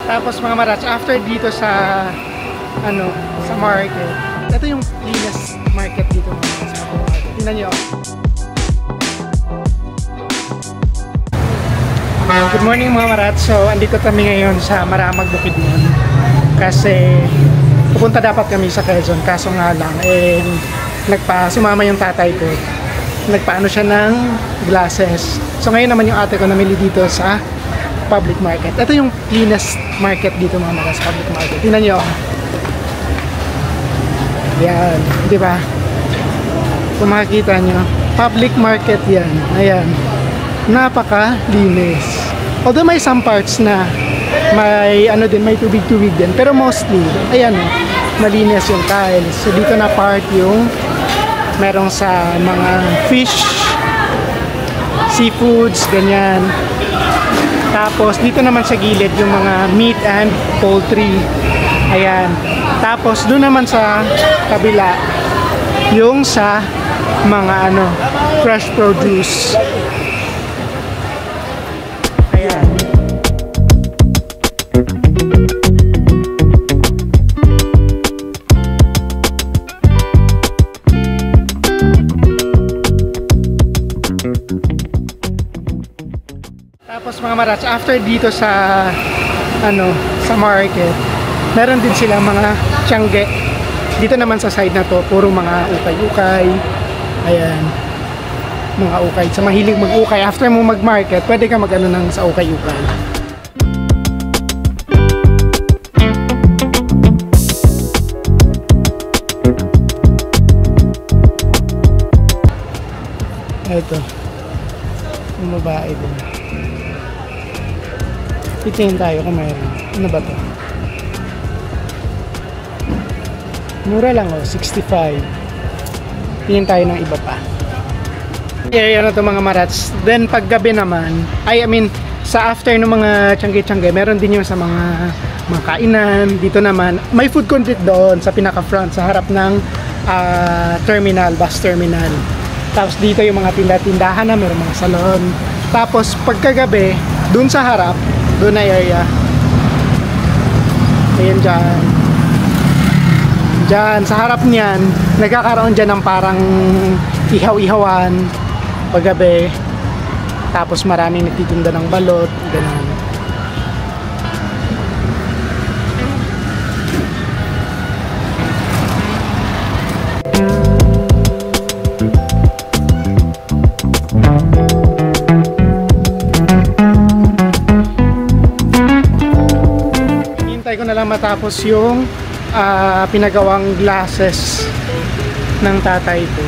Tapos mga marats, after dito sa sa market, ito yung cleanest market dito mga marats. Tingnan nyo. Good morning mga marats. So andito kami ngayon sa Maramag, Bukidnon kasi pupunta dapat kami sa Quezon, kaso nga lang sumama yung tatay ko, nagpaano siya ng glasses. So ngayon naman yung ate ko namili dito sa public market. Ito yung cleanest market dito mga marats, public market. Tingnan nyo. Yan, di ba? Kung makikita nyo, public market yan. Ayan, napaka-linis. Although may some parts na may may tubig-tubig din, pero mostly, ayan malinis yung tiles. So dito na part yung merong sa mga fish, seafoods, ganyan. Tapos dito naman sa gilid yung mga meat and poultry. Ayan. Tapos doon naman sa kabila yung sa mga fresh produce. Ayan. Tapos mga marats, after dito sa sa market, meron din silang mga tiyangge. Dito naman sa side na to, puro mga ukay-ukay. Ayan, mga ukay. Sa mahilig mag-ukay, after mo mag-market, pwede ka nang sa ukay-ukay. Ito, yung babae din. Titingin tayo kung mayroon. Ano ba to? Mura lang 65. Tingin tayo ng iba pa. Area na to mga marats. Then paggabi naman, sa after ng mga tiyangge-tiyangge, meron din yung sa mga kainan. Dito naman, may food court doon sa pinaka-front, sa harap ng terminal, bus terminal. Tapos dito yung mga tindahan na, meron mga salon. Tapos pagkagabi, dun sa harap, doon na area. Ayan dyan. Dyan, sa harap niyan, nagkakaroon dyan ng parang ihaw-ihawan paggabi. Tapos maraming nagtitinda ng balot. Ganun. Hintay ko na lang matapos yung pinagawang glasses ng tatay ko.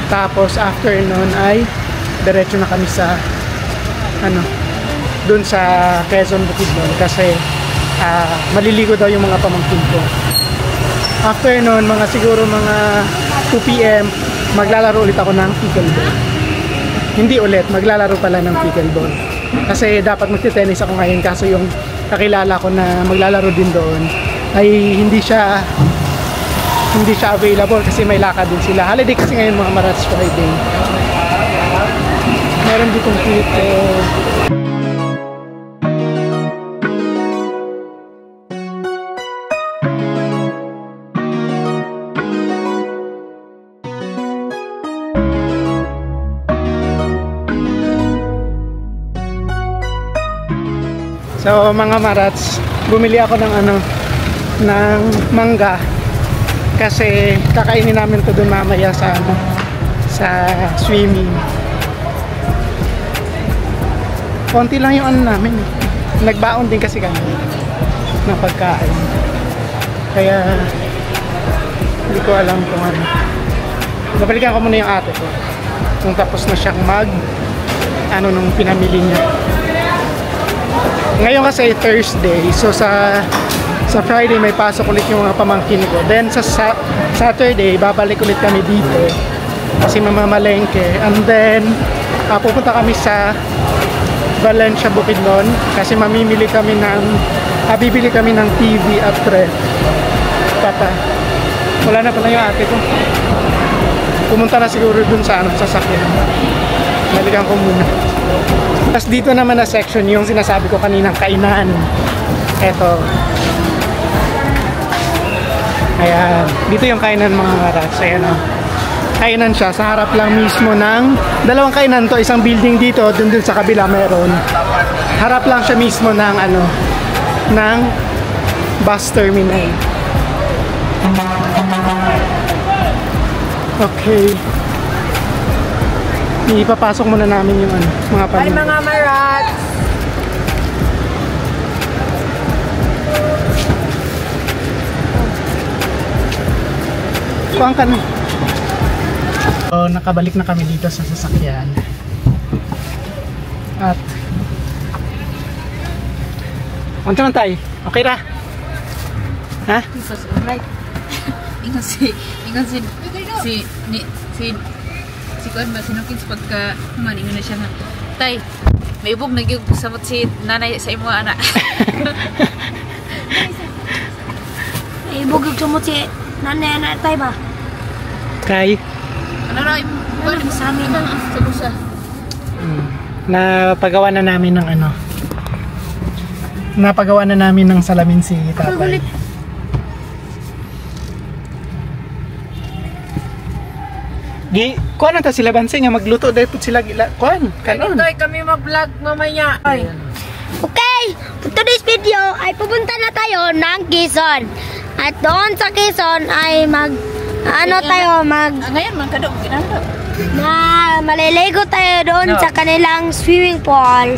Tapos after nun ay diretso na kami sa dun sa Quezon, Bukidnon kasi maliligo daw yung mga pamangkin ko. After nun, siguro mga 2 PM maglalaro ulit ako ng pickleball. Hindi ulit, maglalaro pala ng pickleball kasi dapat magte-tennis ako ngayon, kaso yung kakilala ko na maglalaro din doon ay hindi siya available kasi may lakad din sila. Holiday kasi ngayon mga marats, Friday. Meron ditong cricket. So mga marats, bumili ako ng mangga kasi kakainin namin to doon mamaya sa swimming. Konti lang yung namin. Nagbaon din kasi kami ng pagkain. Kaya hindi ko alam kung Nabalikan ko muna yung ate ko kung tapos na siyang nung pinamili niya. Ngayon kasi Thursday, so sa Friday may pasok ulit yung mga pamangkin ko. Then sa Saturday babalik ulit kami dito kasi mamamalengke. And then pupunta kami sa Valencia, Bukidnon kasi bibili kami ng TV at ref. Wala na pala yung ate ko. Pumunta na siguro dun sa sasakyan. Balikan ko muna. Tapos dito naman na section yung sinasabi ko kaninang kainan. Eto. Ayan. Dito yung kainan mga karats. Ayan o. Kainan siya. Sa harap lang mismo ng dalawang kainan to. Isang building dito. Dun sa kabila meron. Harap lang siya mismo ng ano, ng bus terminal. Okay. Ipapasok muna namin yung ano, mga Hi mga marats! Kuhaan ka na. So, nakabalik na kami dito sa sasakyan. At unta man tayo? Okay ra? Ha? Si Kuan ba sinukit sa pagka maningon na siya nga. Tay, may ubog nagyug samot si nanay sa imo anak. May bugog sumot si nanay na tay ba? Kay? Ano ra imo sa amin sa busa. Napagawa na namin ng ano. Napagawa na namin ng salamin si tatay. Kuan na ta sila bansi nga magluto dahil po sila kuan kanon. Tay kami mag-vlog mamaya. Ay. Okay, for today's video ay pupunta na tayo ng Quezon. At doon sa Quezon ay Ngayon man kadong ginando. maliligo tayo doon sa kanilang swimming pool.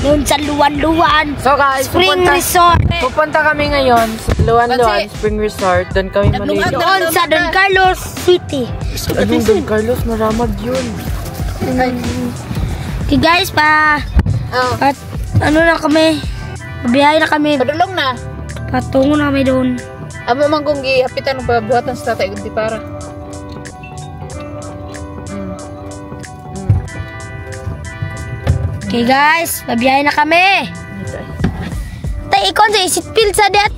Doon sa Luan-Luan So guys, Spring Resort. pupunta kami ngayon sa Luan-Luan Spring Resort. Doon kami maligo. Doon sa Don Carlos City. Anong Don Carlos? Maramag yun. Okay guys, at ano na kami, biyahe na kami, Padulong na. patungo na kami doon. Amo man kung gihapitan ng pabuhatan sa tatay kundi para. Okay guys, mabiyahe na kami. Tay, ikon sa seatbelt sa diat.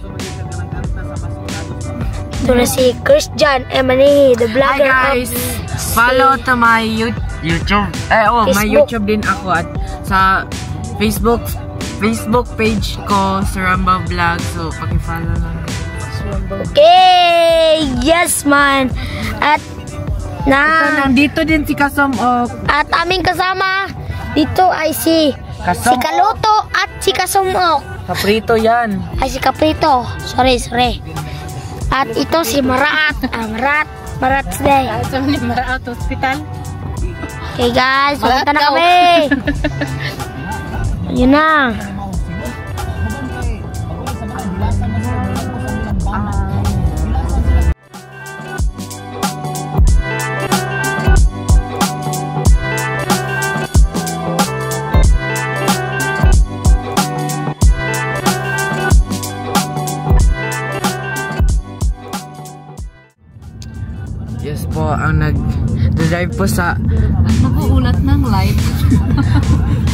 Ito na si Christian Emani, the Hi vlogger guys! of Follow to my YouTube. My Facebook. YouTube din ako at sa Facebook page ko, Saramba Vlog. So, paki-follow lang. Okay, yes man. At Nandito din si Kasomok. at aming kasama dito ay si Kaluto at si Kasumok. Kaprito yan. Ay si Caprito. Sorry. At ito si Marat. Marat's Day. Sa Maraot Hospital. Okay guys, Marat pumunta na daw. kami. Yun na. Yes po, ang nag-drive po sa Nag-uulat ng live.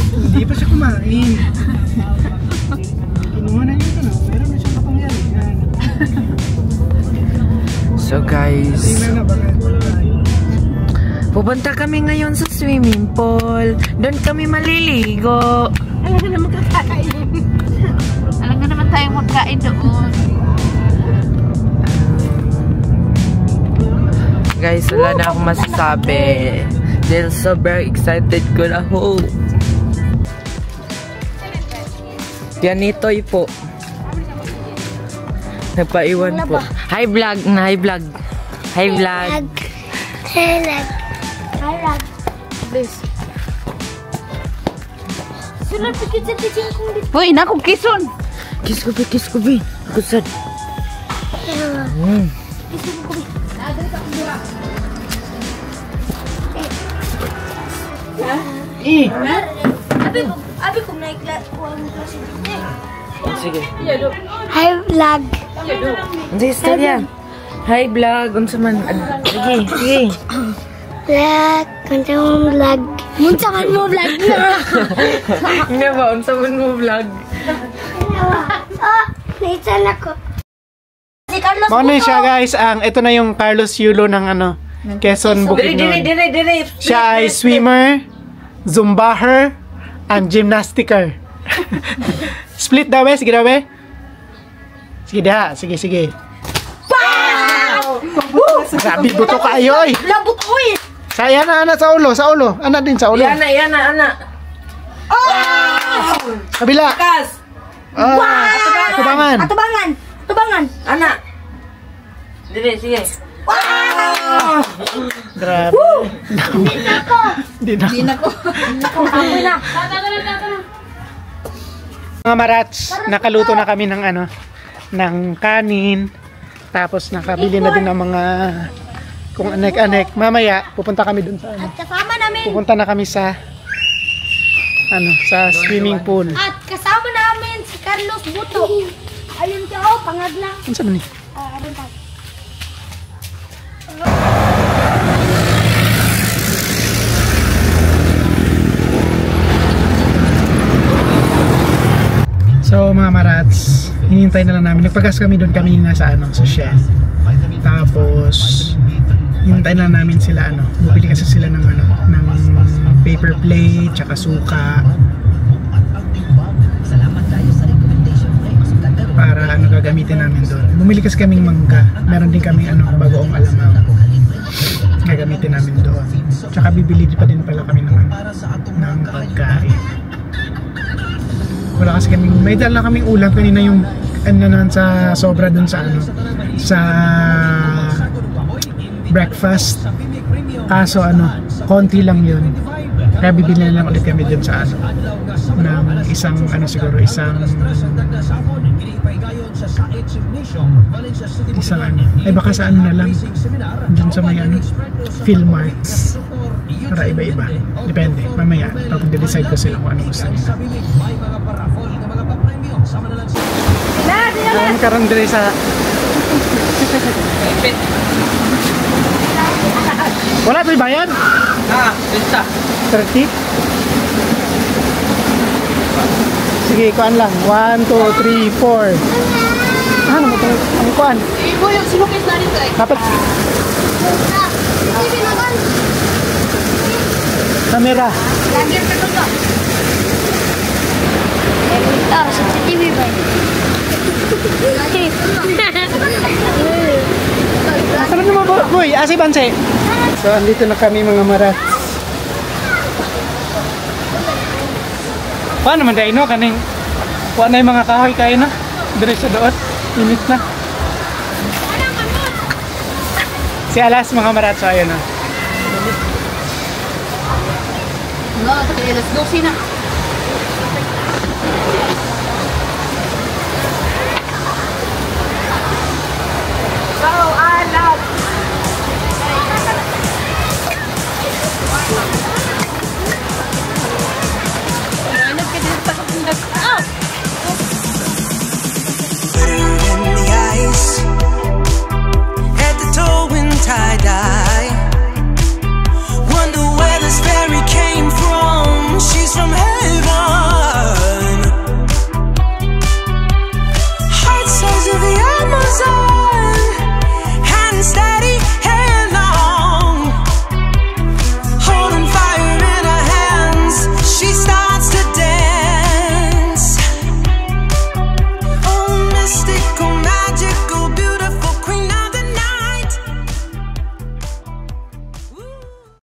Hindi pa siya kumain. Kinuha na yun ano. Meron na siya kapangyarihan. So guys, Tingnan na bakit. pupunta kami ngayon sa swimming pool. Doon kami maliligo. Alam nga naman tayong magkain doon. Guys, wala na akong masasabi. Dahil sobrang excited ko na ho. Yanitoy po. Nagpaiwan po. Hi vlog! Hi vlog! Hi vlog! Please. Hoy, na kung kison. Kiss ko be. Kusad. Abi kung naiklat ko ang klase dito. Sige. Hi vlog. Hindi, istorya. Hi vlog! Unsa man? Sige. Vlog. Kunta mo vlog. Munta man mo vlog na. Hindi ba? Unsa man mo vlog? Naitan ako. Si Carlos Ano siya guys, ito na yung Carlos Yulo ng ano, Quezon Bukidnon. Dire. Siya ay swimmer, zumbaher, and gymnasticer. Split daw, sige daw, Sige diha, sige. Grabe buto kayo oy. Labot, uy! Saya na ana sa ulo. Ana din sa ulo. Yan na. Kabila. Kas! Tubangan. Tubangan! Ana! Dire, sige. Grabe. Hindi na ako. Amoy na! Mga marats, nakaluto na kami ng ng kanin. Tapos nakabili na din ng mga kung anek-anek. Mamaya pupunta kami dun sa At kasama namin! Pupunta na kami sa sa swimming pool. At kasama namin si Carlos Buto. Ayun ka, oh, pangagla. Ano sa ni? Ayun pa. So mga marats, hinintay na lang namin. Nagpagas kami doon kanina sa sa Shell. Tapos hinintay na namin sila bumili kasi sila ng ng paper plate, tsaka suka. Para gagamitin namin doon. Bumili kasi kaming mangga. Meron din kaming bagoong alamang. Gagamitin namin doon. Tsaka bibili pa din pala kami ng pagkain. Wala kasi kaming, may dala kaming ulam kanina yung sa sobra dun sa sa breakfast. Kaso konti lang yun. Kaya bibili na lang ulit kami dun sa ng isang siguro isang ay baka sa na lang dun sa may Philmarts para iba-iba. Depende. Mamaya pag-decide ko sila kung ano gusto nila. Karon dire sa wala to'y bayad? Basta. 30? Sige, kuan lang. 1, 2, 3, 4. Ano mo ito? Ang kuan? Boy, yung sinukis na rin tayo. Dapat camera. Lagyan ka to. Ito, sa CCTV ba? Sarap naman boy, asi banse. So andito na kami mga marats. Paano man dahil kaning kuha na yung mga kahoy kayo na dire sa doot, init na. Si Alas mga marats, so ayun na. No, let's go, Sina.